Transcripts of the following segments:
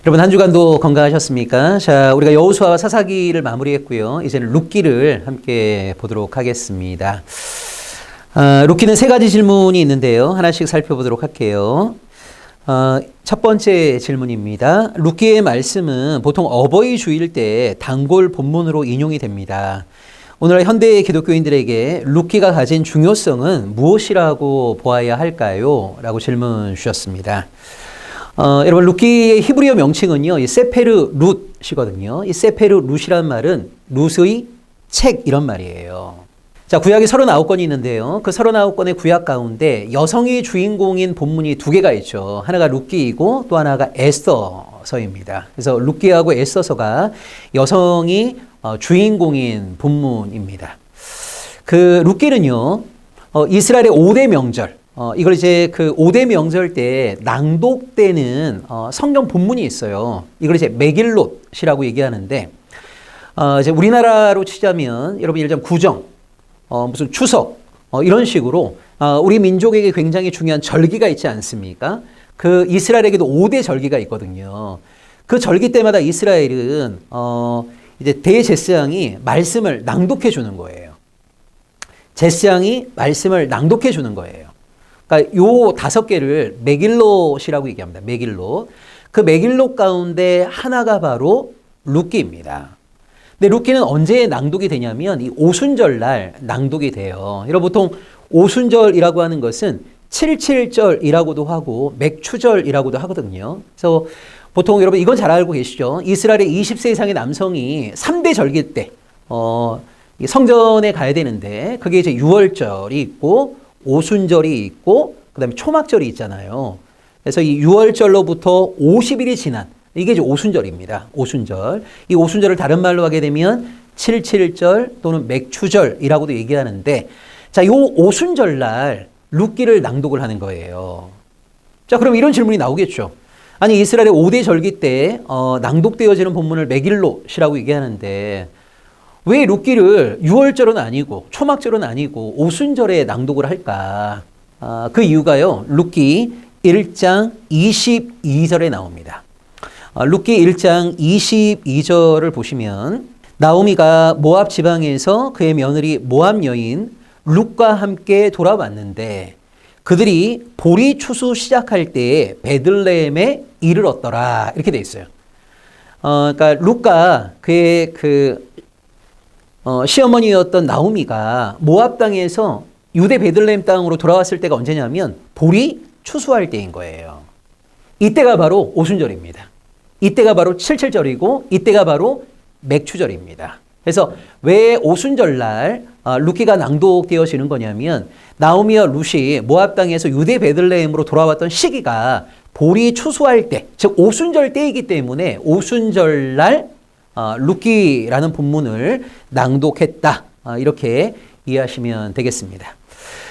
여러분 한 주간도 건강하셨습니까? 자, 우리가 여호수아와 사사기를 마무리했고요. 이제는 룻기를 함께 보도록 하겠습니다. 룻기는 세 가지 질문이 있는데요. 하나씩 살펴보도록 할게요. 첫 번째 질문입니다. 룻기의 말씀은 보통 어버이 주일 때 단골 본문으로 인용이 됩니다. 오늘날 현대 기독교인들에게 룻기가 가진 중요성은 무엇이라고 보아야 할까요? 라고 질문 주셨습니다. 여러분 룻기의 히브리어 명칭은요, 이 세페르 룻이거든요. 이 세페르 룻이란 말은 룻의 책 이런 말이에요. 자, 구약이 39권이 있는데요. 그 39권의 구약 가운데 여성이 주인공인 본문이 두 개가 있죠. 하나가 룻기이고 또 하나가 에스더서입니다. 그래서 룻기하고 에스더서가 여성이 주인공인 본문입니다. 그 룻기는요, 이스라엘의 5대 명절, 이걸 이제 그 5대 명절 때 낭독되는 성경 본문이 있어요. 이걸 이제 메길롯이라고 얘기하는데, 이제 우리나라로 치자면 여러분 예를 들면 구정, 무슨 추석, 이런 식으로 우리 민족에게 굉장히 중요한 절기가 있지 않습니까? 그 이스라엘에게도 5대 절기가 있거든요. 그 절기 때마다 이스라엘은 이제 대제사장이 말씀을 낭독해 주는 거예요. 제사장이 말씀을 낭독해 주는 거예요. 그러니까 요 5개를 메길롯이라고 얘기합니다. 메길롯. 그 메길롯 가운데 하나가 바로 룻기입니다. 근데 룻기는 언제 낭독이 되냐면 이 오순절날 낭독이 돼요. 여러분 보통 오순절이라고 하는 것은 77절이라고도 하고 맥추절이라고도 하거든요. 그래서 보통 여러분 이건 잘 알고 계시죠? 이스라엘의 20세 이상의 남성이 3대 절기 때 성전에 가야 되는데 그게 이제 유월절이 있고 오순절이 있고 그다음에 초막절이 있잖아요. 그래서 이 6월절로부터 50일이 지난 이게 이제 오순절입니다. 오순절. 이 오순절을 다른 말로 하게 되면 77절 또는 맥추절이라고도 얘기하는데 자, 요 오순절날 룻기를 낭독을 하는 거예요. 자, 그럼 이런 질문이 나오겠죠. 아니 이스라엘의 5대 절기 때 낭독되어지는 본문을 메길롯이라고 얘기하는데 왜 룻기를 6월절은 아니고 초막절은 아니고 오순절에 낭독을 할까? 그 이유가요. 룻기 1장 22절에 나옵니다. 룻기 1장 22절을 보시면 나오미가 모압 지방에서 그의 며느리 모압 여인 룻과 함께 돌아왔는데 그들이 보리 추수 시작할 때에 베들레헴에 이르렀더라. 이렇게 돼 있어요. 그러니까 룻과 그의 시어머니였던 나오미가 모압 땅에서 유대 베들레헴 땅으로 돌아왔을 때가 언제냐면 보리 추수할 때인 거예요. 이때가 바로 오순절입니다. 이때가 바로 칠칠절이고 이때가 바로 맥추절입니다. 그래서 왜 오순절날 룻기가 낭독되어지는 거냐면 나오미와 룻이 모압 땅에서 유대 베들레헴으로 돌아왔던 시기가 보리 추수할 때, 즉 오순절 때이기 때문에 오순절날 룻기라는 본문을 낭독했다. 이렇게 이해하시면 되겠습니다.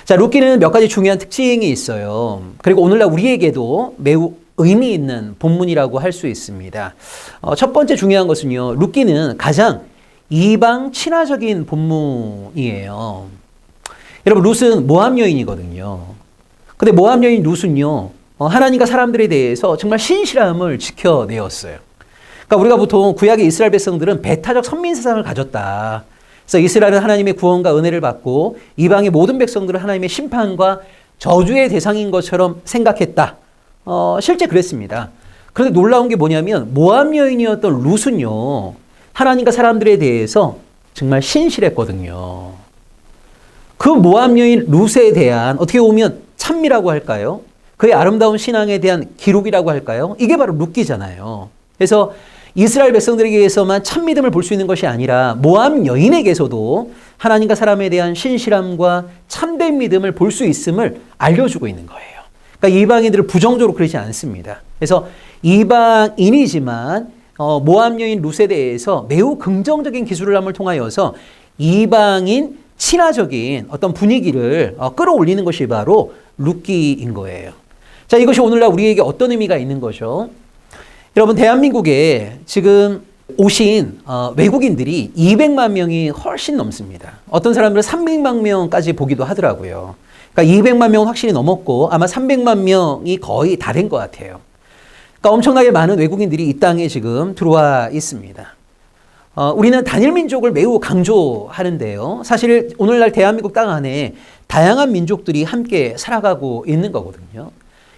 자, 룻기는 몇 가지 중요한 특징이 있어요. 그리고 오늘날 우리에게도 매우 의미 있는 본문이라고 할 수 있습니다. 첫 번째 중요한 것은요. 룻기는 가장 이방 친화적인 본문이에요. 여러분 룻은 모압 여인이거든요. 근데 모압 여인 룻은요. 하나님과 사람들에 대해서 정말 신실함을 지켜내었어요. 그러니까 우리가 보통 구약의 이스라엘 백성들은 배타적 선민세상을 가졌다. 그래서 이스라엘은 하나님의 구원과 은혜를 받고 이방의 모든 백성들은 하나님의 심판과 저주의 대상인 것처럼 생각했다. 실제 그랬습니다. 그런데 놀라운 게 뭐냐면 모압 여인이었던 룻은요. 하나님과 사람들에 대해서 정말 신실했거든요. 그 모압 여인 룻에 대한 어떻게 보면 찬미라고 할까요? 그의 아름다운 신앙에 대한 기록이라고 할까요? 이게 바로 룻기잖아요. 그래서 이스라엘 백성들에게서만 참믿음을 볼 수 있는 것이 아니라 모압 여인에게서도 하나님과 사람에 대한 신실함과 참된 믿음을 볼 수 있음을 알려주고 있는 거예요. 그러니까 이방인들을 부정적으로 그러지 않습니다. 그래서 이방인이지만 모압 여인 룻에 대해서 매우 긍정적인 기술함을 통하여서 이방인 친화적인 어떤 분위기를 끌어올리는 것이 바로 룻기인 거예요. 자, 이것이 오늘날 우리에게 어떤 의미가 있는 거죠? 여러분 대한민국에 지금 오신 외국인들이 200만 명이 훨씬 넘습니다. 어떤 사람들은 300만 명까지 보기도 하더라고요. 그러니까 200만 명은 확실히 넘었고 아마 300만 명이 거의 다 된 것 같아요. 그러니까 엄청나게 많은 외국인들이 이 땅에 지금 들어와 있습니다. 우리는 단일 민족을 매우 강조하는데요. 사실 오늘날 대한민국 땅 안에 다양한 민족들이 함께 살아가고 있는 거거든요.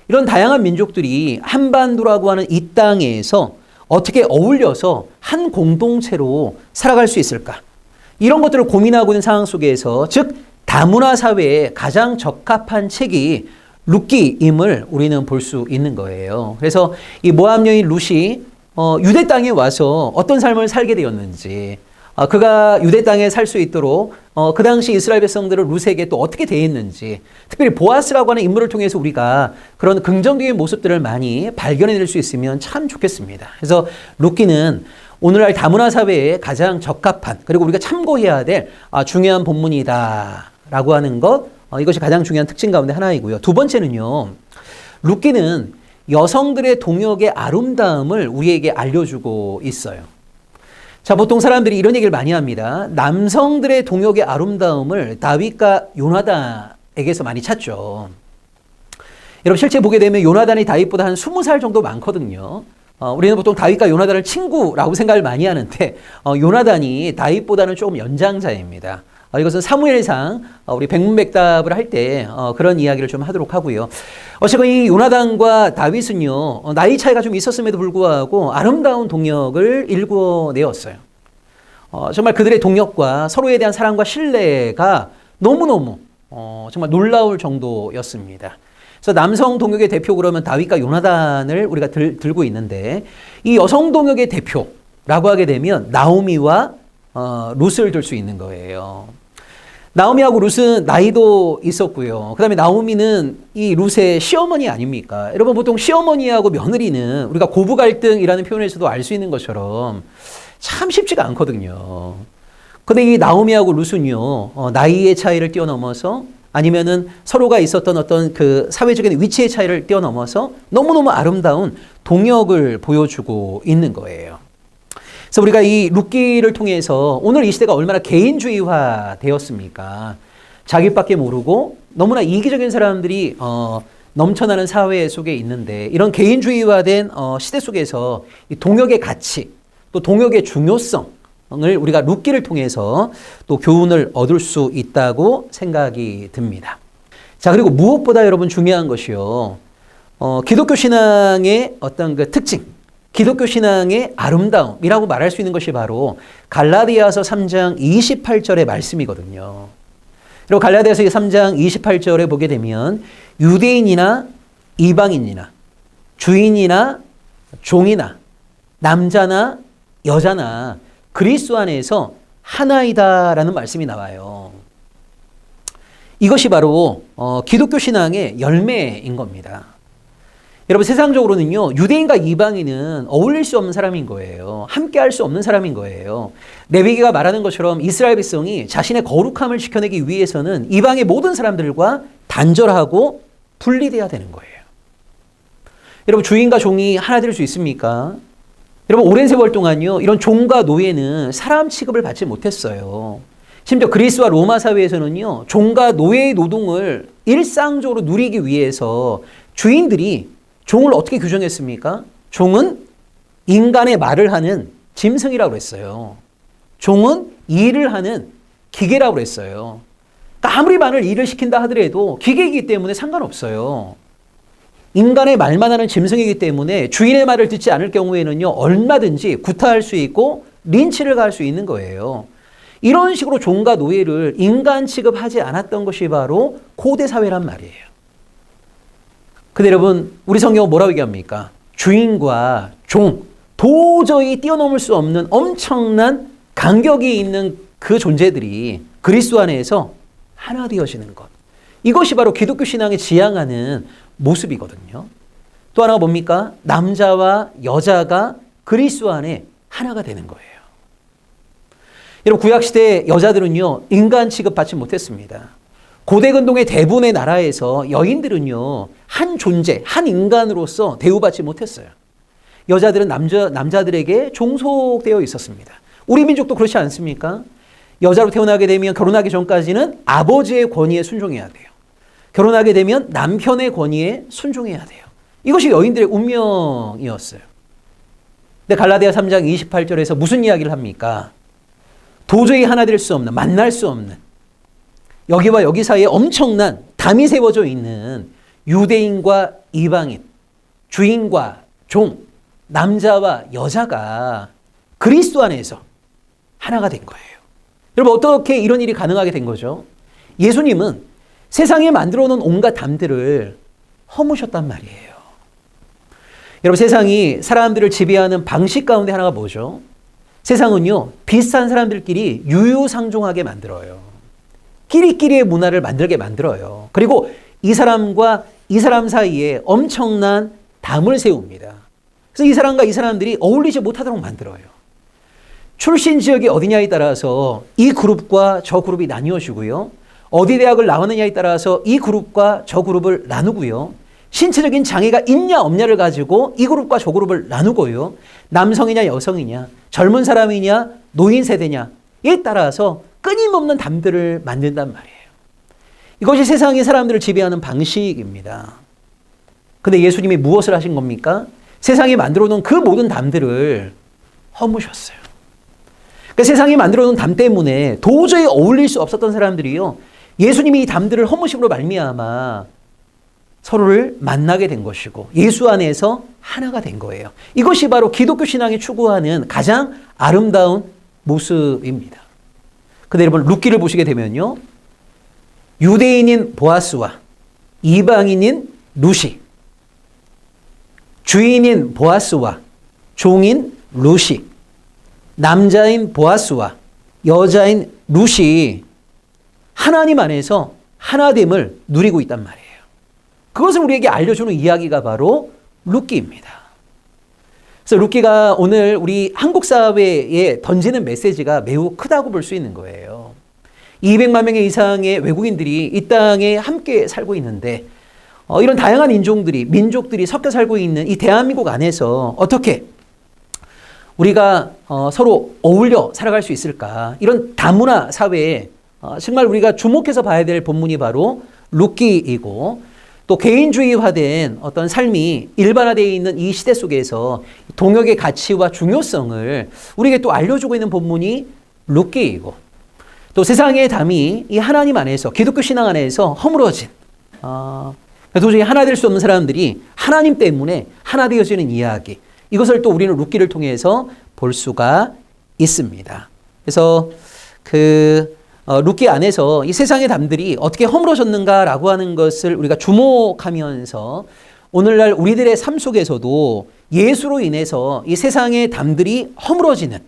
이런 다양한 민족들이 한반도라고 하는 이 땅에서 어떻게 어울려서 한 공동체로 살아갈 수 있을까? 이런 것들을 고민하고 있는 상황 속에서, 즉 다문화 사회에 가장 적합한 책이 룻기임을 우리는 볼 수 있는 거예요. 그래서 이 모압 여인 룻이 유대 땅에 와서 어떤 삶을 살게 되었는지, 그가 유대 땅에 살 수 있도록 그 당시 이스라엘 백성들을 룻에게 또 어떻게 대했는지, 특별히 보아스라고 하는 인물을 통해서 우리가 그런 긍정적인 모습들을 많이 발견해낼 수 있으면 참 좋겠습니다. 그래서 룻기는 오늘날 다문화 사회에 가장 적합한, 그리고 우리가 참고해야 될 중요한 본문이다라고 하는 것, 이것이 가장 중요한 특징 가운데 하나이고요. 두 번째는요, 룻기는 여성들의 동역의 아름다움을 우리에게 알려주고 있어요. 자, 보통 사람들이 이런 얘기를 많이 합니다. 남성들의 동역의 아름다움을 다윗과 요나단에게서 많이 찾죠. 여러분, 실제 보게 되면 요나단이 다윗보다 한 20살 정도 많거든요. 우리는 보통 다윗과 요나단을 친구라고 생각을 많이 하는데, 요나단이 다윗보다는 조금 연장자입니다. 이것은 사무엘상 우리 백문백답을 할 때 그런 이야기를 좀 하도록 하고요. 어쨌건 이 요나단과 다윗은요, 나이 차이가 좀 있었음에도 불구하고 아름다운 동역을 일궈내었어요. 정말 그들의 동역과 서로에 대한 사랑과 신뢰가 너무너무 정말 놀라울 정도였습니다. 그래서 남성 동역의 대표 그러면 다윗과 요나단을 우리가 들고 있는데, 이 여성 동역의 대표라고 하게 되면 나오미와 룻을 들 수 있는 거예요. 나오미하고 룻은 나이도 있었고요. 그 다음에 나오미는 이 룻의 시어머니 아닙니까? 여러분, 보통 시어머니하고 며느리는 우리가 고부 갈등이라는 표현에서도 알 수 있는 것처럼 참 쉽지가 않거든요. 근데 이 나오미하고 룻은요, 나이의 차이를 뛰어넘어서, 아니면은 서로가 있었던 어떤 그 사회적인 위치의 차이를 뛰어넘어서 너무너무 아름다운 동역을 보여주고 있는 거예요. 그래서 우리가 이 룻기를 통해서 오늘 이 시대가 얼마나 개인주의화 되었습니까? 자기밖에 모르고 너무나 이기적인 사람들이 넘쳐나는 사회 속에 있는데, 이런 개인주의화된 시대 속에서 이 동역의 가치, 또 동역의 중요성을 우리가 룻기를 통해서 또 교훈을 얻을 수 있다고 생각이 듭니다. 자, 그리고 무엇보다 여러분 중요한 것이요, 기독교 신앙의 어떤 그 특징, 기독교 신앙의 아름다움이라고 말할 수 있는 것이 바로 갈라디아서 3장 28절의 말씀이거든요. 그리고 갈라디아서 3장 28절에 보게 되면 유대인이나 이방인이나 주인이나 종이나 남자나 여자나 그리스도 안에서 하나이다라는 말씀이 나와요. 이것이 바로 기독교 신앙의 열매인 겁니다. 여러분, 세상적으로는요, 유대인과 이방인은 어울릴 수 없는 사람인 거예요. 함께 할 수 없는 사람인 거예요. 레위기가 말하는 것처럼 이스라엘 백성이 자신의 거룩함을 지켜내기 위해서는 이방의 모든 사람들과 단절하고 분리돼야 되는 거예요. 여러분, 주인과 종이 하나 될 수 있습니까? 여러분, 오랜 세월 동안요, 이런 종과 노예는 사람 취급을 받지 못했어요. 심지어 그리스와 로마 사회에서는요, 종과 노예의 노동을 일상적으로 누리기 위해서 주인들이 종을 어떻게 규정했습니까? 종은 인간의 말을 하는 짐승이라고 했어요. 종은 일을 하는 기계라고 했어요. 그러니까 아무리 많은 일을 시킨다 하더라도 기계이기 때문에 상관없어요. 인간의 말만 하는 짐승이기 때문에 주인의 말을 듣지 않을 경우에는요, 얼마든지 구타할 수 있고 린치를 가할 수 있는 거예요. 이런 식으로 종과 노예를 인간 취급하지 않았던 것이 바로 고대 사회란 말이에요. 근데 여러분, 우리 성경은 뭐라고 얘기합니까? 주인과 종, 도저히 뛰어넘을 수 없는 엄청난 간격이 있는 그 존재들이 그리스도 안에서 하나 되어지는 것. 이것이 바로 기독교 신앙이 지향하는 모습이거든요. 또 하나가 뭡니까? 남자와 여자가 그리스도 안에 하나가 되는 거예요. 여러분, 구약시대 여자들은요, 인간 취급받지 못했습니다. 고대 근동의 대부분의 나라에서 여인들은요, 한 존재, 한 인간으로서 대우받지 못했어요. 여자들은 남자들에게 종속되어 있었습니다. 우리 민족도 그렇지 않습니까? 여자로 태어나게 되면 결혼하기 전까지는 아버지의 권위에 순종해야 돼요. 결혼하게 되면 남편의 권위에 순종해야 돼요. 이것이 여인들의 운명이었어요. 근데 갈라디아 3장 28절에서 무슨 이야기를 합니까? 도저히 하나 될 수 없는, 만날 수 없는, 여기와 여기 사이에 엄청난 담이 세워져 있는 유대인과 이방인, 주인과 종, 남자와 여자가 그리스도 안에서 하나가 된 거예요. 여러분, 어떻게 이런 일이 가능하게 된 거죠? 예수님은 세상에 만들어 놓은 온갖 담들을 허무셨단 말이에요. 여러분, 세상이 사람들을 지배하는 방식 가운데 하나가 뭐죠? 세상은요, 비슷한 사람들끼리 유유상종하게 만들어요. 끼리끼리의 문화를 만들게 만들어요. 그리고 이 사람과 이 사람 사이에 엄청난 담을 세웁니다. 그래서 이 사람과 이 사람들이 어울리지 못하도록 만들어요. 출신 지역이 어디냐에 따라서 이 그룹과 저 그룹이 나뉘어지고요. 어디 대학을 나왔느냐에 따라서 이 그룹과 저 그룹을 나누고요. 신체적인 장애가 있냐 없냐를 가지고 이 그룹과 저 그룹을 나누고요. 남성이냐 여성이냐, 젊은 사람이냐 노인 세대냐에 따라서 끊임없는 담들을 만든단 말이에요. 이것이 세상의 사람들을 지배하는 방식입니다. 근데 예수님이 무엇을 하신 겁니까? 세상이 만들어 놓은 그 모든 담들을 허무셨어요. 그러니까 세상이 만들어 놓은 담 때문에 도저히 어울릴 수 없었던 사람들이요, 예수님이 이 담들을 허무심으로 말미암아 서로를 만나게 된 것이고 예수 안에서 하나가 된 거예요. 이것이 바로 기독교 신앙이 추구하는 가장 아름다운 모습입니다. 근데 여러분, 룻기를 보시게 되면요, 유대인인 보아스와 이방인인 룻이, 주인인 보아스와 종인 룻이, 남자인 보아스와 여자인 룻이 하나님 안에서 하나됨을 누리고 있단 말이에요. 그것을 우리에게 알려주는 이야기가 바로 룻기입니다. 그래서 룻기가 오늘 우리 한국 사회에 던지는 메시지가 매우 크다고 볼 수 있는 거예요. 200만 명 이상의 외국인들이 이 땅에 함께 살고 있는데 이런 다양한 인종들이, 민족들이 섞여 살고 있는 이 대한민국 안에서 어떻게 우리가 서로 어울려 살아갈 수 있을까? 이런 다문화 사회에 정말 우리가 주목해서 봐야 될 본문이 바로 룻기이고, 또 개인주의화된 어떤 삶이 일반화되어 있는 이 시대 속에서 동역의 가치와 중요성을 우리에게 또 알려주고 있는 본문이 룻기이고, 또 세상의 담이 이 하나님 안에서, 기독교 신앙 안에서 허물어진, 도저히 하나 될 수 없는 사람들이 하나님 때문에 하나 되어지는 이야기, 이것을 또 우리는 룻기를 통해서 볼 수가 있습니다. 그래서 룻기 안에서 이 세상의 담들이 어떻게 허물어졌는가라고 하는 것을 우리가 주목하면서 오늘날 우리들의 삶 속에서도 예수로 인해서 이 세상의 담들이 허물어지는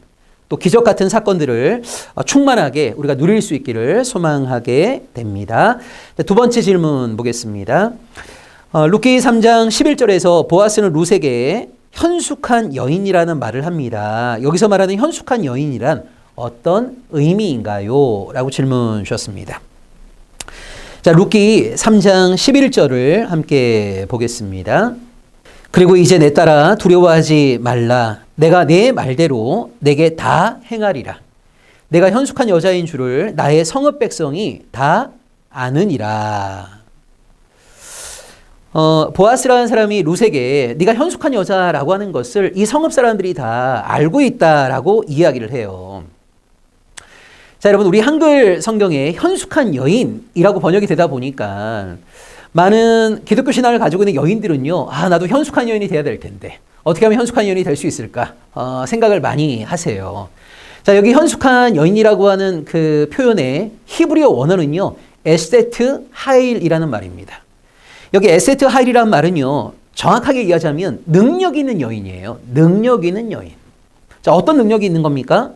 또 기적 같은 사건들을 충만하게 우리가 누릴 수 있기를 소망하게 됩니다. 두 번째 질문 보겠습니다. 룻기 3장 11절에서 보아스는 룻에게 현숙한 여인이라는 말을 합니다. 여기서 말하는 현숙한 여인이란 어떤 의미인가요? 라고 질문 주셨습니다. 자, 룻기 3장 11절을 함께 보겠습니다. 그리고 이제 내 딸아 두려워하지 말라. 내가 내 말대로 내게 다 행하리라. 내가 현숙한 여자인 줄을 나의 성읍 백성이 다 아느니라. 보아스라는 사람이 룻에게 네가 현숙한 여자라고 하는 것을 이 성읍 사람들이 다 알고 있다라고 이야기를 해요. 자, 여러분, 우리 한글 성경에 현숙한 여인이라고 번역이 되다 보니까 많은 기독교 신앙을 가지고 있는 여인들은요, 나도 현숙한 여인이 돼야 될 텐데 어떻게 하면 현숙한 여인이 될 수 있을까 생각을 많이 하세요. 자, 여기 현숙한 여인이라고 하는 그 표현의 히브리어 원어는요, 에스테트 하일이라는 말입니다. 여기 에스테트 하일이라는 말은요, 정확하게 이해하자면 능력 있는 여인이에요. 능력 있는 여인. 자, 어떤 능력이 있는 겁니까?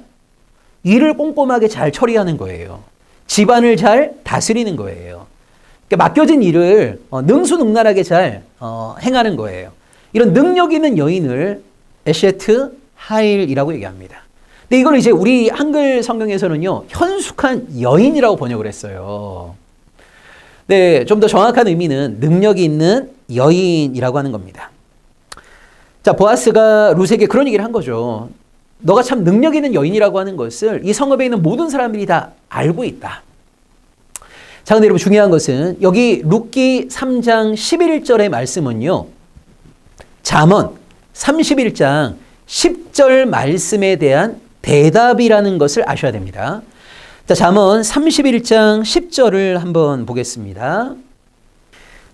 일을 꼼꼼하게 잘 처리하는 거예요. 집안을 잘 다스리는 거예요. 그러니까 맡겨진 일을 능수능란하게 잘 행하는 거예요. 이런 능력 있는 여인을 에셰트 하일이라고 얘기합니다. 근데 이걸 이제 우리 한글 성경에서는요, 현숙한 여인이라고 번역을 했어요. 네, 좀 더 정확한 의미는 능력이 있는 여인이라고 하는 겁니다. 자, 보아스가 룻에게 그런 얘기를 한 거죠. 너가 참 능력 있는 여인이라고 하는 것을 이 성읍에 있는 모든 사람들이 다 알고 있다. 자, 근데 여러분, 중요한 것은 여기 룻기 3장 11절의 말씀은요, 잠언 31장 10절 말씀에 대한 대답이라는 것을 아셔야 됩니다. 자, 잠언 31장 10절을 한번 보겠습니다.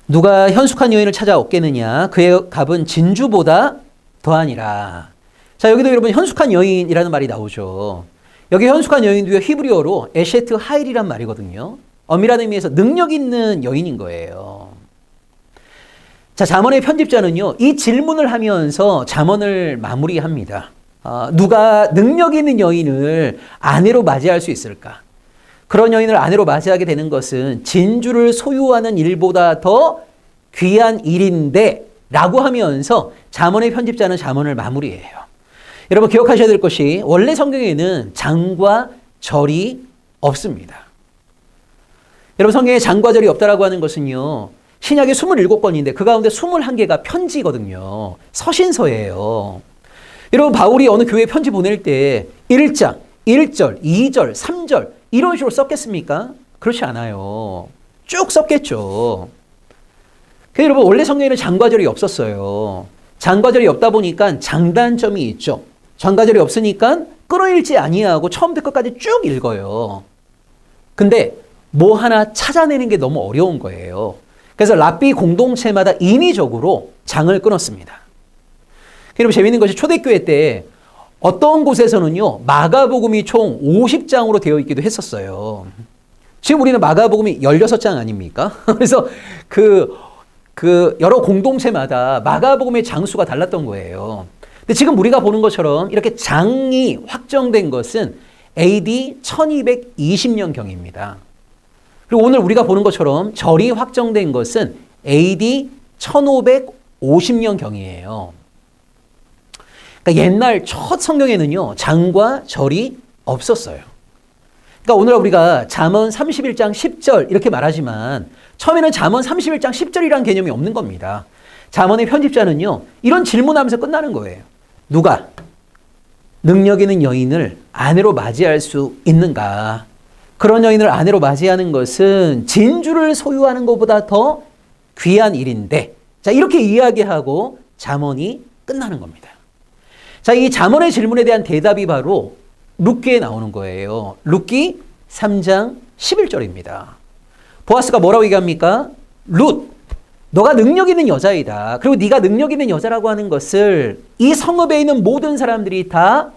누가 현숙한 여인을 찾아 얻겠느냐? 그의 값은 진주보다 더하니라. 자, 여기도 여러분 현숙한 여인이라는 말이 나오죠. 여기 현숙한 여인도요, 히브리어로 에셰트 하일이란 말이거든요. 엄밀한 의미에서 능력 있는 여인인 거예요. 자, 잠언의 편집자는요, 이 질문을 하면서 잠언을 마무리합니다. 누가 능력 있는 여인을 아내로 맞이할 수 있을까? 그런 여인을 아내로 맞이하게 되는 것은 진주를 소유하는 일보다 더 귀한 일인데 라고 하면서 잠언의 편집자는 잠언을 마무리해요. 여러분 기억하셔야 될 것이 원래 성경에는 장과 절이 없습니다. 여러분 성경에 장과 절이 없다라고 하는 것은요, 신약에 27권인데 그 가운데 21개가 편지거든요. 서신서예요. 여러분 바울이 어느 교회에 편지 보낼 때 1장, 1절, 2절, 3절 이런 식으로 썼겠습니까? 그렇지 않아요. 쭉 썼겠죠. 그래서 여러분 원래 성경에는 장과절이 없었어요. 장과절이 없다 보니까 장단점이 있죠. 장과절이 없으니까 끊어읽지 아니하고 처음부터 끝까지 쭉 읽어요. 근데 뭐 하나 찾아내는 게 너무 어려운 거예요. 그래서 랍비 공동체마다 인위적으로 장을 끊었습니다. 여러분 재밌는 것이 초대교회 때 어떤 곳에서는요, 마가복음이 총 50장으로 되어 있기도 했었어요. 지금 우리는 마가복음이 16장 아닙니까? 그래서 여러 공동체마다 마가복음의 장수가 달랐던 거예요. 근데 지금 우리가 보는 것처럼 이렇게 장이 확정된 것은 AD 1220년경입니다. 그리고 오늘 우리가 보는 것처럼 절이 확정된 것은 AD 1550년경이에요. 그러니까 옛날 첫 성경에는요, 장과 절이 없었어요. 그러니까 오늘 우리가 잠언 31장 10절 이렇게 말하지만 처음에는 잠언 31장 10절이라는 개념이 없는 겁니다. 잠언의 편집자는요, 이런 질문하면서 끝나는 거예요. 누가 능력 있는 여인을 아내로 맞이할 수 있는가? 그런 여인을 아내로 맞이하는 것은 진주를 소유하는 것보다 더 귀한 일인데, 자, 이렇게 이야기하고 잠언이 끝나는 겁니다. 자, 이 잠언의 질문에 대한 대답이 바로 룻기에 나오는 거예요. 룻기 3장 11절입니다. 보아스가 뭐라고 얘기합니까? 룻, 너가 능력 있는 여자이다. 그리고 네가 능력 있는 여자라고 하는 것을 이 성읍에 있는 모든 사람들이 다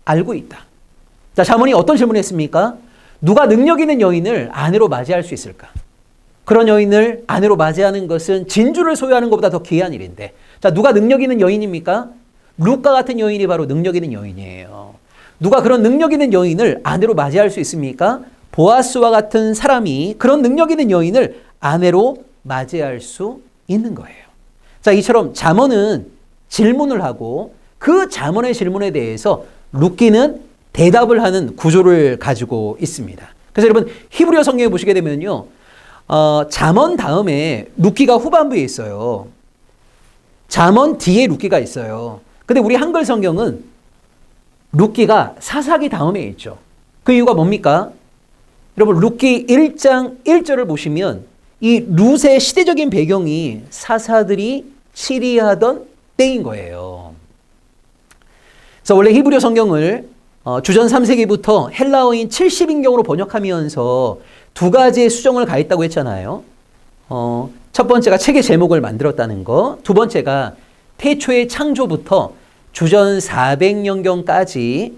알고 있다. 자, 잠언이 어떤 질문을 했습니까? 누가 능력 있는 여인을 아내로 맞이할 수 있을까? 그런 여인을 아내로 맞이하는 것은 진주를 소유하는 것보다 더 귀한 일인데, 자, 누가 능력 있는 여인입니까? 룻과 같은 여인이 바로 능력 있는 여인이에요. 누가 그런 능력 있는 여인을 아내로 맞이할 수 있습니까? 보아스와 같은 사람이 그런 능력 있는 여인을 아내로 맞이할 수 있는 거예요. 자, 이처럼 잠언은 질문을 하고 그 잠언의 질문에 대해서 룻기는 대답을 하는 구조를 가지고 있습니다. 그래서 여러분 히브리어 성경에 보시게 되면요, 잠언 다음에 룻기가 후반부에 있어요. 잠언 뒤에 룻기가 있어요. 근데 우리 한글 성경은 룻기가 사사기 다음에 있죠. 그 이유가 뭡니까? 여러분 룻기 1장 1절을 보시면 이 룻의 시대적인 배경이 사사들이 치리하던 때인 거예요. 그래서 원래 히브리어 성경을 주전 3세기부터 헬라어인 70인경으로 번역하면서 두 가지의 수정을 가했다고 했잖아요. 첫 번째가 책의 제목을 만들었다는 거, 두 번째가 태초의 창조부터 주전 400년경까지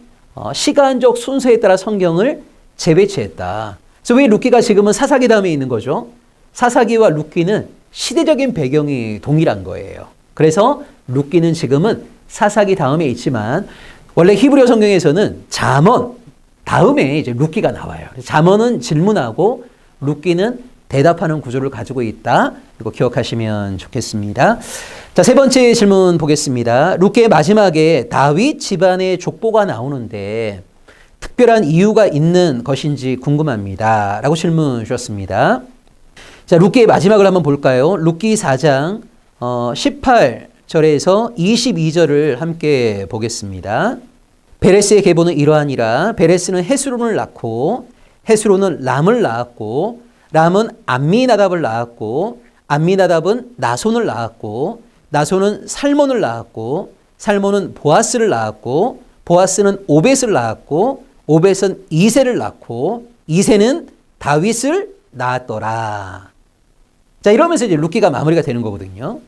시간적 순서에 따라 성경을 재배치했다. 그래서 왜 룻기가 지금은 사사기 다음에 있는 거죠? 사사기와 룻기는 시대적인 배경이 동일한 거예요. 그래서 룻기는 지금은 사사기 다음에 있지만 원래 히브리어 성경에서는 잠언 다음에 이제 룻기가 나와요. 잠언은 질문하고 룻기는 대답하는 구조를 가지고 있다. 이거 기억하시면 좋겠습니다. 자, 세 번째 질문 보겠습니다. 룻기의 마지막에 다윗 집안의 족보가 나오는데 특별한 이유가 있는 것인지 궁금합니다. 라고 질문 주셨습니다. 자, 룻기의 마지막을 한번 볼까요? 룻기 4장 18절에서 22절을 함께 보겠습니다. 베레스의 계보는 이러하니라. 베레스는 헤스론을 낳고 헤스론은 람을 낳았고 람은 암미나답을 낳았고 암미나답은 나손을 낳았고 나손은 살몬을 낳았고 살몬은 보아스를 낳았고 보아스는 오벳을 낳았고 오벳은 이새를 낳고 이새는 다윗을 낳았더라. 자, 이러면서 이제 룻기가 마무리가 되는 거거든요.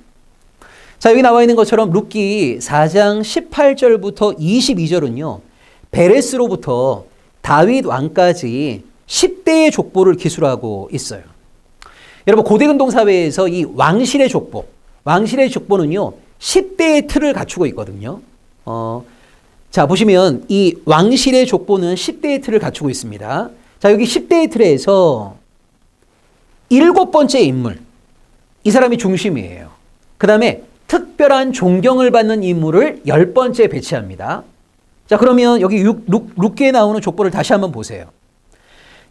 자, 여기 나와 있는 것처럼 룻기 4장 18절부터 22절은요. 베레스로부터 다윗 왕까지 10대의 족보를 기술하고 있어요. 여러분, 고대 근동 사회에서 이 왕실의 족보는요. 10대의 틀을 갖추고 있거든요. 자, 보시면 이 왕실의 족보는 10대의 틀을 갖추고 있습니다. 자, 여기 10대의 틀에서 7번째 인물, 이 사람이 중심이에요. 그 다음에 특별한 존경을 받는 인물을 10번째 배치합니다. 자, 그러면 여기 룻기에 나오는 족보를 다시 한번 보세요.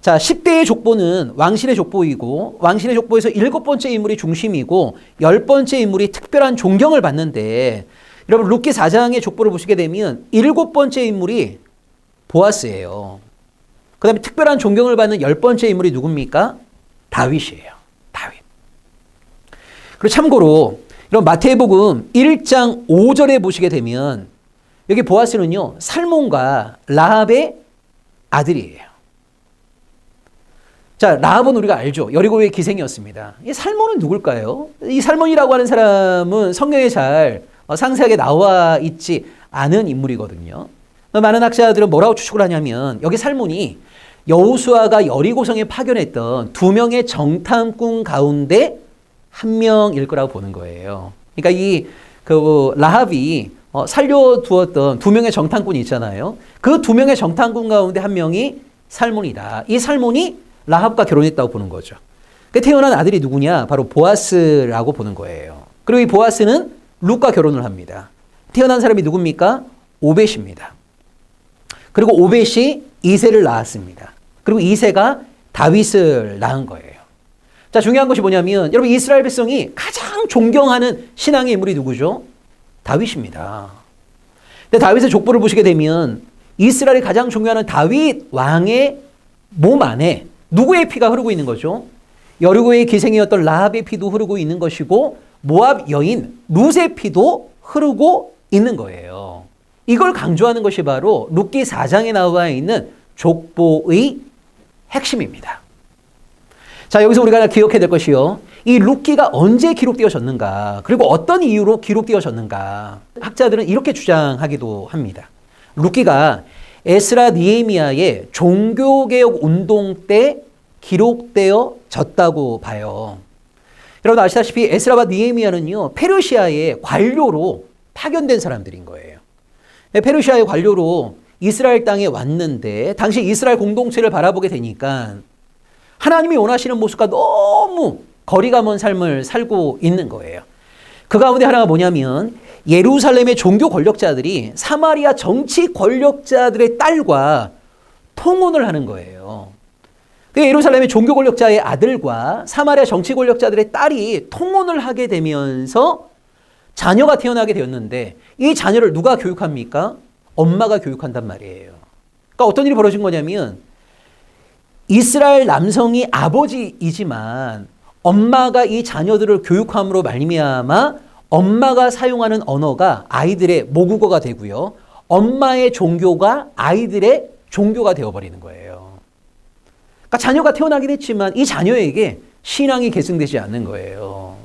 자, 10대의 족보는 왕실의 족보이고 왕실의 족보에서 7번째 인물이 중심이고 10번째 인물이 특별한 존경을 받는데, 여러분 룻기 4장의 족보를 보시게 되면 7번째 인물이 보아스예요. 그 다음에 특별한 존경을 받는 10번째 인물이 누굽니까? 다윗이에요. 다윗. 그리고 참고로 이런 마태복음 1장 5절에 보시게 되면 여기 보아스는요, 살몬과 라합의 아들이에요. 자, 라합은 우리가 알죠. 여리고의 기생이었습니다. 이 살몬은 누굴까요? 이 살몬이라고 하는 사람은 성경에 잘 상세하게 나와 있지 않은 인물이거든요. 많은 학자들은 뭐라고 추측을 하냐면 여기 살몬이 여호수아가 여리고성에 파견했던 2명의 정탐꾼 가운데 한 명일 거라고 보는 거예요. 그러니까 라합이 살려두었던 2명의 정탐꾼이 있잖아요. 그 2명의 정탐꾼 가운데 한 명이 살몬이다. 이 살몬이 라합과 결혼했다고 보는 거죠. 태어난 아들이 누구냐? 바로 보아스라고 보는 거예요. 그리고 이 보아스는 룻과 결혼을 합니다. 태어난 사람이 누굽니까? 오벳입니다. 그리고 오벳이 이새를 낳았습니다. 그리고 이새가 다윗을 낳은 거예요. 자, 중요한 것이 뭐냐면 여러분, 이스라엘 백성이 가장 존경하는 신앙의 인물이 누구죠? 다윗입니다. 근데 다윗의 족보를 보시게 되면 이스라엘이 가장 존경하는 다윗 왕의 몸 안에 누구의 피가 흐르고 있는 거죠? 여리고의 기생이었던 라합의 피도 흐르고 있는 것이고 모압 여인 룻의 피도 흐르고 있는 거예요. 이걸 강조하는 것이 바로 룻기 4장에 나와 있는 족보의 핵심입니다. 자, 여기서 우리가 기억해야 될 것이요, 이 룻기가 언제 기록되어졌는가, 그리고 어떤 이유로 기록되어졌는가. 학자들은 이렇게 주장하기도 합니다. 룻기가 에스라 느헤미야의 종교개혁 운동 때 기록되어졌다고 봐요. 여러분 아시다시피 에스라와 느헤미야는요, 페르시아의 관료로 파견된 사람들인 거예요. 페르시아의 관료로 이스라엘 땅에 왔는데 당시 이스라엘 공동체를 바라보게 되니까 하나님이 원하시는 모습과 너무 거리가 먼 삶을 살고 있는 거예요. 그 가운데 하나가 뭐냐면 예루살렘의 종교 권력자들이 사마리아 정치 권력자들의 딸과 통혼을 하는 거예요. 예루살렘의 종교 권력자의 아들과 사마리아 정치 권력자들의 딸이 통혼을 하게 되면서 자녀가 태어나게 되었는데 이 자녀를 누가 교육합니까? 엄마가 교육한단 말이에요. 그러니까 어떤 일이 벌어진 거냐면 이스라엘 남성이 아버지이지만 엄마가 이 자녀들을 교육함으로 말미암아 엄마가 사용하는 언어가 아이들의 모국어가 되고요. 엄마의 종교가 아이들의 종교가 되어버리는 거예요. 그러니까 자녀가 태어나긴 했지만 이 자녀에게 신앙이 계승되지 않는 거예요.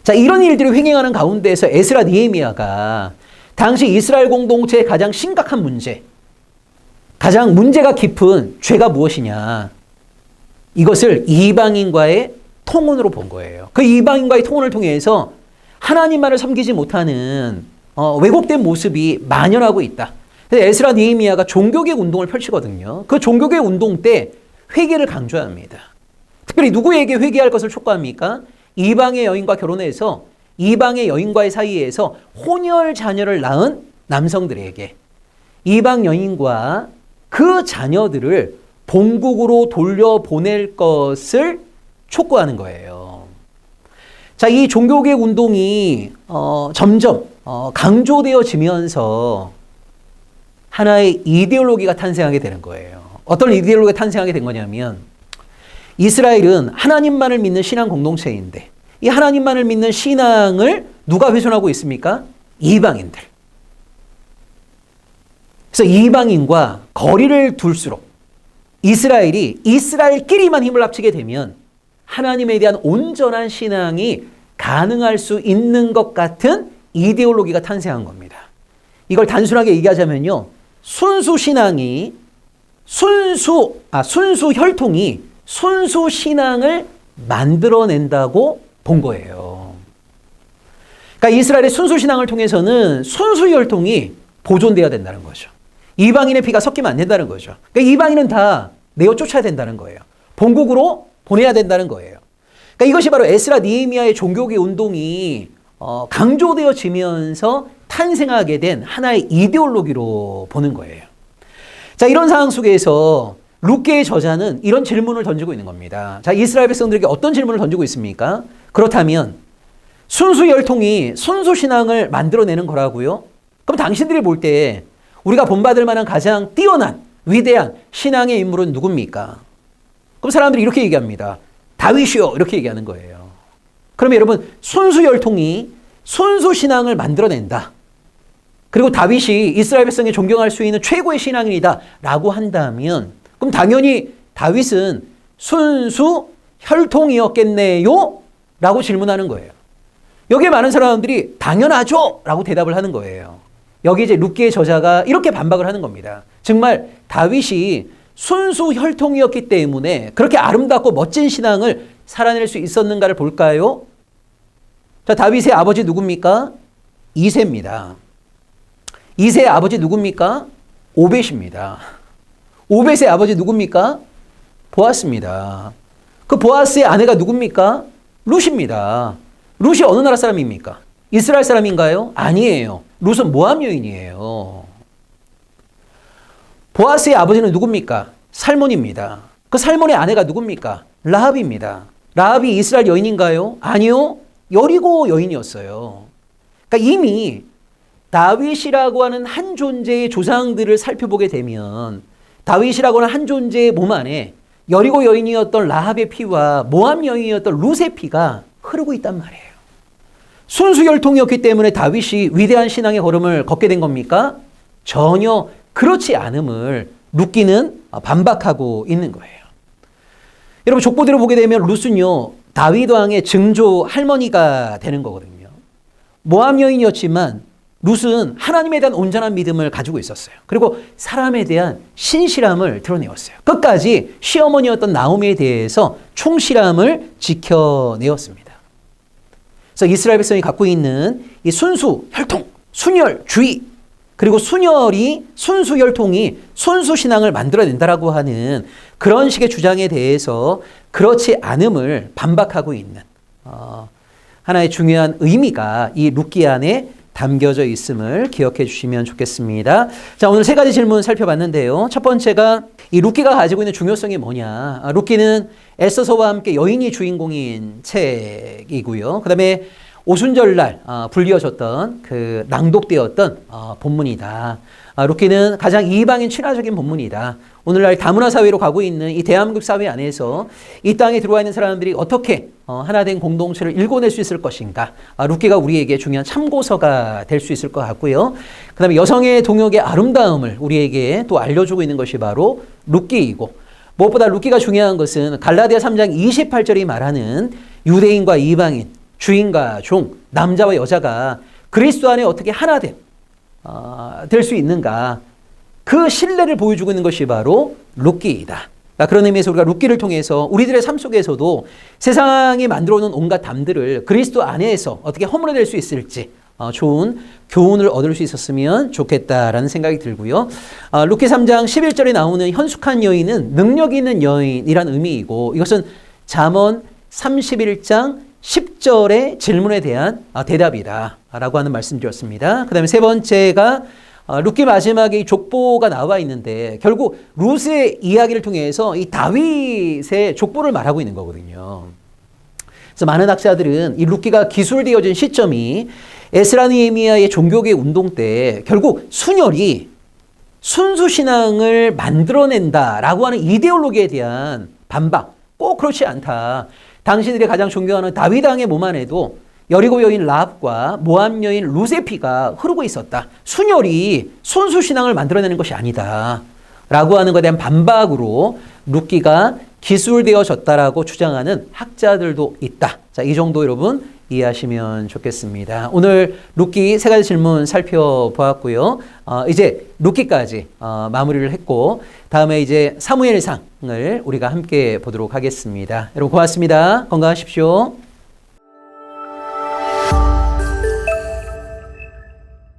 자, 이런 일들이 횡행하는 가운데에서 에스라 느헤미야가 당시 이스라엘 공동체의 가장 심각한 문제, 가장 문제가 깊은 죄가 무엇이냐, 이것을 이방인과의 통혼으로 본 거예요. 그 이방인과의 통혼을 통해서 하나님만을 섬기지 못하는 왜곡된 모습이 만연하고 있다. 그래서 에스라 느헤미야가 종교개혁 운동을 펼치거든요. 그 종교개혁 운동 때 회개를 강조합니다. 특별히 누구에게 회개할 것을 촉구합니까? 이방의 여인과 결혼해서 이방의 여인과의 사이에서 혼혈 자녀를 낳은 남성들에게 이방 여인과 그 자녀들을 본국으로 돌려보낼 것을 촉구하는 거예요. 자, 이 종교개혁 운동이 점점 강조되어지면서 하나의 이데올로기가 탄생하게 되는 거예요. 어떤 이데올로기가 탄생하게 된 거냐면 이스라엘은 하나님만을 믿는 신앙 공동체인데 이 하나님만을 믿는 신앙을 누가 훼손하고 있습니까? 이방인들. 그래서 이방인과 거리를 둘수록 이스라엘이 이스라엘끼리만 힘을 합치게 되면 하나님에 대한 온전한 신앙이 가능할 수 있는 것 같은 이데올로기가 탄생한 겁니다. 이걸 단순하게 얘기하자면요. 순수 혈통이 순수 신앙을 만들어낸다고 본 거예요. 그러니까 이스라엘의 순수 신앙을 통해서는 순수 혈통이 보존돼야 된다는 거죠. 이방인의 피가 섞이면 안 된다는 거죠. 그러니까 이방인은 다 내어 쫓아야 된다는 거예요. 본국으로 보내야 된다는 거예요. 그러니까 이것이 바로 에스라 느헤미야의 종교개 운동이 강조되어지면서 탄생하게 된 하나의 이데올로기로 보는 거예요. 자, 이런 상황 속에서 룻기의 저자는 이런 질문을 던지고 있는 겁니다. 자, 이스라엘 백성들에게 어떤 질문을 던지고 있습니까? 그렇다면 순수 혈통이 순수 신앙을 만들어내는 거라고요? 그럼 당신들이 볼 때 우리가 본받을 만한 가장 뛰어난 위대한 신앙의 인물은 누굽니까? 그럼 사람들이 이렇게 얘기합니다. 다윗이요. 이렇게 얘기하는 거예요. 그러면 여러분, 순수 혈통이 순수 신앙을 만들어낸다. 그리고 다윗이 이스라엘 백성이 존경할 수 있는 최고의 신앙인이다 라고 한다면 그럼 당연히 다윗은 순수 혈통이었겠네요? 라고 질문하는 거예요. 여기에 많은 사람들이 당연하죠? 라고 대답을 하는 거예요. 여기 이제 룻기의 저자가 이렇게 반박을 하는 겁니다. 정말 다윗이 순수 혈통이었기 때문에 그렇게 아름답고 멋진 신앙을 살아낼 수 있었는가를 볼까요? 자, 다윗의 아버지 누굽니까? 이새입니다. 이새의 아버지 누굽니까? 오벳입니다. 오벳의 아버지 누굽니까? 보아스입니다. 그 보아스의 아내가 누굽니까? 룻입니다. 룻이 어느 나라 사람입니까? 이스라엘 사람인가요? 아니에요. 룻은 모압 여인이에요. 보아스의 아버지는 누굽니까? 살몬입니다. 그 살몬의 아내가 누굽니까? 라합입니다. 라합이 이스라엘 여인인가요? 아니요. 여리고 여인이었어요. 그러니까 이미 다윗이라고 하는 한 존재의 조상들을 살펴보게 되면 다윗이라고 하는 한 존재의 몸 안에 여리고 여인이었던 라합의 피와 모압 여인이었던 룻의 피가 흐르고 있단 말이에요. 순수 혈통이었기 때문에 다윗이 위대한 신앙의 걸음을 걷게 된 겁니까? 전혀 그렇지 않음을 룻기는 반박하고 있는 거예요. 여러분, 족보들을 보게 되면 룻은요, 다윗 왕의 증조 할머니가 되는 거거든요. 모압 여인이었지만 룻은 하나님에 대한 온전한 믿음을 가지고 있었어요. 그리고 사람에 대한 신실함을 드러내었어요. 끝까지 시어머니였던 나오미에 대해서 충실함을 지켜내었습니다. 그래서 이스라엘 백성이 갖고 있는 이 순수 혈통, 순혈주의, 그리고 순수 혈통이 순수 신앙을 만들어낸다라고 하는 그런 식의 주장에 대해서 그렇지 않음을 반박하고 있는 하나의 중요한 의미가 이 룻기 안에 담겨져 있음을 기억해 주시면 좋겠습니다. 자, 오늘 세 가지 질문 살펴봤는데요. 첫 번째가 이 룻기가 가지고 있는 중요성이 뭐냐. 룻기는 에스더서와 함께 여인이 주인공인 책이고요. 그 다음에 오순절날 불리어졌던 그 낭독되었던 본문이다. 룻기는 가장 이방인 친화적인 본문이다. 오늘날 다문화 사회로 가고 있는 이 대한민국 사회 안에서 이 땅에 들어와 있는 사람들이 어떻게 하나된 공동체를 일궈낼 수 있을 것인가. 룻기가 우리에게 중요한 참고서가 될 수 있을 것 같고요. 그 다음에 여성의 동역의 아름다움을 우리에게 또 알려주고 있는 것이 바로 룻기이고, 무엇보다 룻기가 중요한 것은 갈라디아 3장 28절이 말하는 유대인과 이방인, 주인과 종, 남자와 여자가 그리스도 안에 어떻게 하나 될 수 있는가. 그 신뢰를 보여주고 있는 것이 바로 룻기이다. 그런 의미에서 우리가 룻기를 통해서 우리들의 삶 속에서도 세상이 만들어 놓은 온갖 담들을 그리스도 안에서 어떻게 허물어낼 수 있을지 좋은 교훈을 얻을 수 있었으면 좋겠다라는 생각이 들고요. 룻기 3장 11절에 나오는 현숙한 여인은 능력 있는 여인이란 의미이고, 이것은 잠언 31장 10절의 질문에 대한 대답이다 라고 하는 말씀드렸습니다. 그 다음에 세 번째가 룻기 마지막에 이 족보가 나와 있는데 결국 룻의 이야기를 통해서 이 다윗의 족보를 말하고 있는 거거든요. 그래서 많은 학자들은 이 룻기가 기술되어진 시점이 에스라 느헤미야의 종교개 운동 때 결국 순혈이 순수신앙을 만들어낸다라고 하는 이데올로기에 대한 반박, 꼭 그렇지 않다. 당신들이 가장 존경하는 다윗 왕의 몸 안에도 여리고 여인 라합과 모압 여인 루세 피가 흐르고 있었다. 순혈이 순수 신앙을 만들어내는 것이 아니다. 라고 하는 것에 대한 반박으로 룻기가 기술되어졌다라고 주장하는 학자들도 있다. 자, 이 정도 여러분 이해하시면 좋겠습니다. 오늘 룻기 세 가지 질문 살펴보았고요. 이제 룻기까지 마무리를 했고 다음에 이제 사무엘상을 우리가 함께 보도록 하겠습니다. 여러분 고맙습니다. 건강하십시오.